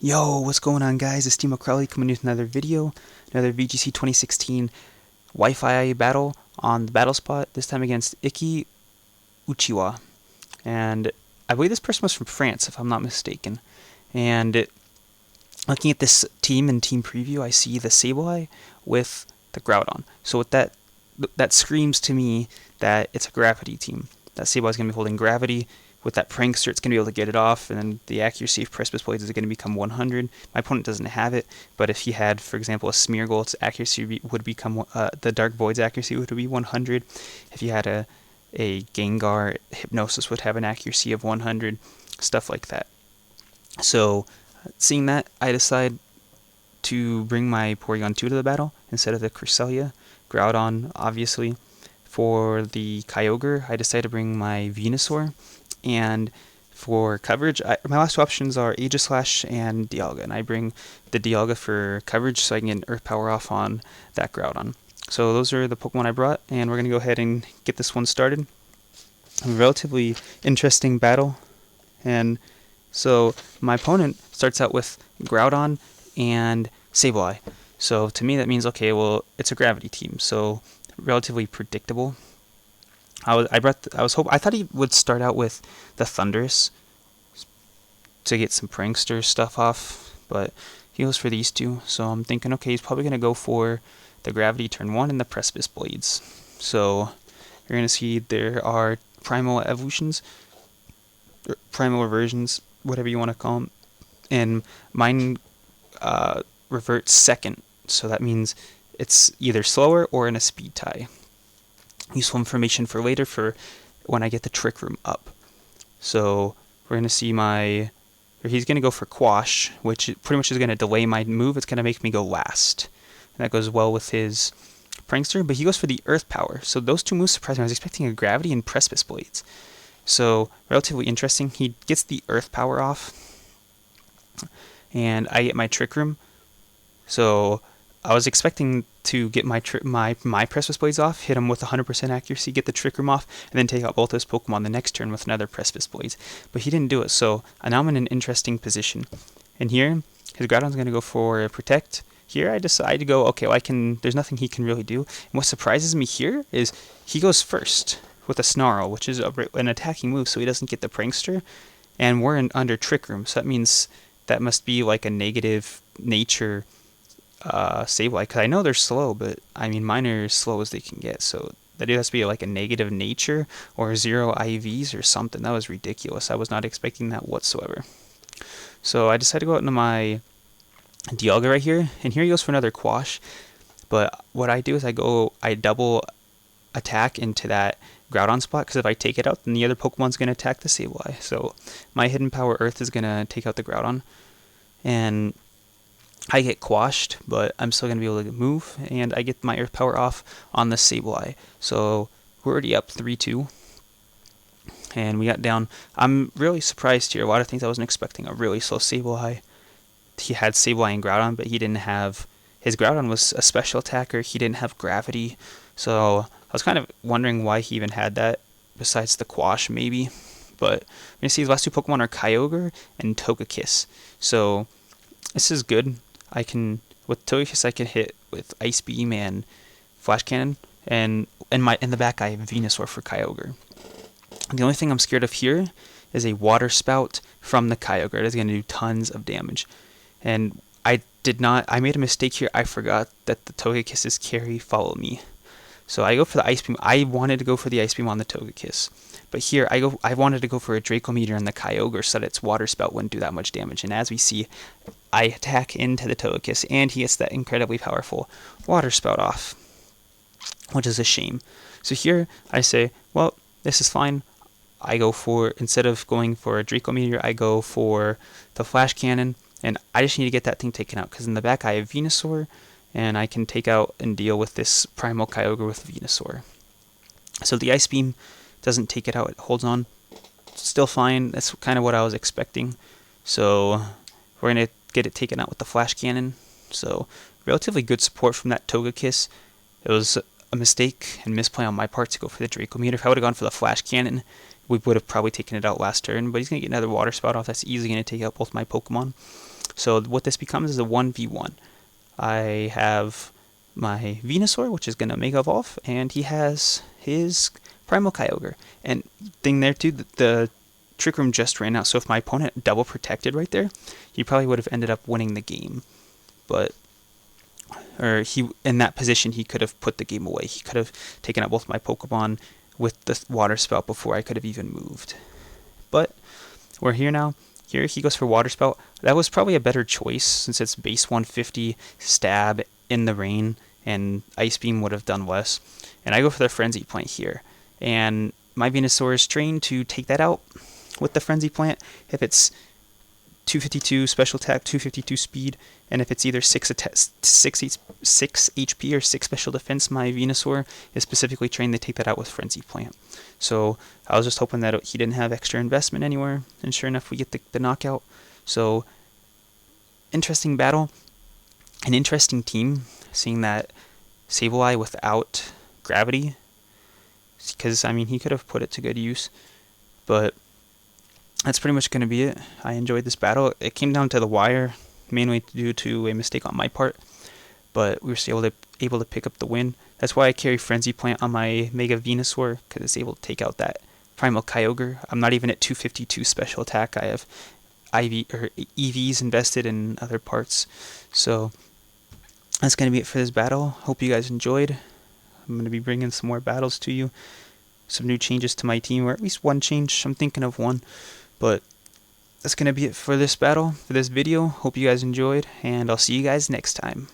Yo, what's going on, guys? It's Steve Crowley coming with another video, another VGC 2016 Wi-Fi battle on the battle spot, this time against Iki Uchiwa. And I believe this person was from France, if I'm not mistaken. And looking at this team in team preview, I see the Sableye with the Groudon. So with that screams to me that it's a Gravity team. That Sableye is going to be holding Gravity. With that Prankster, it's going to be able to get it off, and then the accuracy of Precipice Blades is going to become 100. My opponent doesn't have it, but if he had, for example, a Smeargle, its accuracy would become, the Dark Void's accuracy would be 100. If you had a Gengar, Hypnosis would have an accuracy of 100, stuff like that. So, seeing that, I decide to bring my Porygon 2 to the battle instead of the Cresselia. Groudon, obviously. For the Kyogre, I decided to bring my Venusaur. And for coverage, my last two options are Aegislash and Dialga, and I bring the Dialga for coverage so I can get an Earth Power off on that Groudon. So those are the Pokemon I brought, and we're going to go ahead and get this one started. A relatively interesting battle, and so my opponent starts out with Groudon and Sableye. So to me that means, okay, well, it's a Gravity team, so relatively predictable. I thought he would start out with the Thundurus to get some Prankster stuff off, but he goes for these two. So I'm thinking, okay, he's probably gonna go for the Gravity turn 1 and the Precipice Blades. So you're gonna see there are primal evolutions, or primal reversions, whatever you want to call them, and mine reverts second. So that means it's either slower or in a speed tie. Useful information for later for when I get the Trick Room up. So we're going to see he's going to go for Quash, which pretty much is going to delay my move. It's going to make me go last. And that goes well with his Prankster, but he goes for the Earth Power. So those two moves surprised me. I was expecting a Gravity and Precipice Blades. So relatively interesting. He gets the Earth Power off, and I get my Trick Room. So I was expecting to get my Precipice Blades off, hit him with 100% accuracy, get the Trick Room off, and then take out both those Pokemon the next turn with another Precipice Blades. But he didn't do it, so now I'm in an interesting position. And here, his Groudon's going to go for Protect. Here I decide to go, okay, well, there's nothing he can really do. And what surprises me here is he goes first with a Snarl, which is an attacking move, so he doesn't get the Prankster. And we're under Trick Room, so that means that must be like a negative nature Sableye, because I know they're slow, but I mean mine are as slow as they can get, so that has to be like a negative nature or 0 IVs or something. That was ridiculous. I was not expecting that whatsoever. So I decided to go out into my Dialga right here, and here he goes for another Quash. But what I do is I double attack into that Groudon spot, because if I take it out, then the other Pokemon's going to attack the Sableye. So my Hidden Power Earth is going to take out the Groudon, and I get quashed, but I'm still going to be able to move, and I get my Earth Power off on the Sableye. So we're already up 3-2, and we got down. I'm really surprised here. A lot of things I wasn't expecting. A really slow Sableye. He had Sableye and Groudon, but he didn't have... His Groudon was a special attacker. He didn't have Gravity. So I was kind of wondering why he even had that, besides the Quash, maybe. But we're going to see the last two Pokemon are Kyogre and Togekiss. So this is good. With Togekiss I can hit with Ice Beam and Flash Cannon, and in the back I have Venusaur for Kyogre. The only thing I'm scared of here is a Water Spout from the Kyogre. It is going to do tons of damage. And I made a mistake here. I forgot that the Togekiss's carry Follow Me. So I go for the Ice Beam. I wanted to go for the Ice Beam on the Togekiss. But here, I wanted to go for a Draco Meteor on the Kyogre so that its Water Spout wouldn't do that much damage. And as we see, I attack into the Togekiss, and he gets that incredibly powerful Water Spout off, which is a shame. So here, I say, well, this is fine. Instead of going for a Draco Meteor, I go for the Flash Cannon, and I just need to get that thing taken out, because in the back I have Venusaur, and I can take out and deal with this Primal Kyogre with Venusaur. So the Ice Beam doesn't take it out, it holds on. Still fine, that's kind of what I was expecting. So we're going to get it taken out with the Flash Cannon. So relatively good support from that Togekiss. It was a mistake and misplay on my part to go for the Draco Meteor. If I would have gone for the Flash Cannon, we would have probably taken it out last turn, but he's going to get another Water Spout off. That's easily going to take out both my Pokemon. So what this becomes is a 1v1. I have my Venusaur, which is going to Mega Evolve, and he has his Primal Kyogre. And thing there too, the Trick Room just ran out, so if my opponent double protected right there, he probably would have ended up winning the game. But, or he, in that position, he could have put the game away. He could have taken out both my Pokemon with the Water Spout before I could have even moved. But we're here now. Here he goes for Water Spout. That was probably a better choice since it's base 150, stab in the rain, and Ice Beam would have done less. And I go for the Frenzy Plant here. And my Venusaur is trained to take that out with the Frenzy Plant if it's 252 special attack, 252 speed, and if it's either 6 HP or 6 special defense, my Venusaur is specifically trained to take that out with Frenzy Plant. So I was just hoping that he didn't have extra investment anywhere, and sure enough we get the knockout. So interesting battle, an interesting team, seeing that Sableye without gravity, because I mean he could have put it to good use, but that's pretty much going to be it. I enjoyed this battle. It came down to the wire, mainly due to a mistake on my part, but we were still able to pick up the win. That's why I carry Frenzy Plant on my Mega Venusaur, because it's able to take out that Primal Kyogre. I'm not even at 252 special attack. I have EVs invested in other parts. So that's going to be it for this battle. Hope you guys enjoyed. I'm going to be bringing some more battles to you. Some new changes to my team, or at least one change. I'm thinking of one. But that's going to be it for this battle, for this video. Hope you guys enjoyed, and I'll see you guys next time.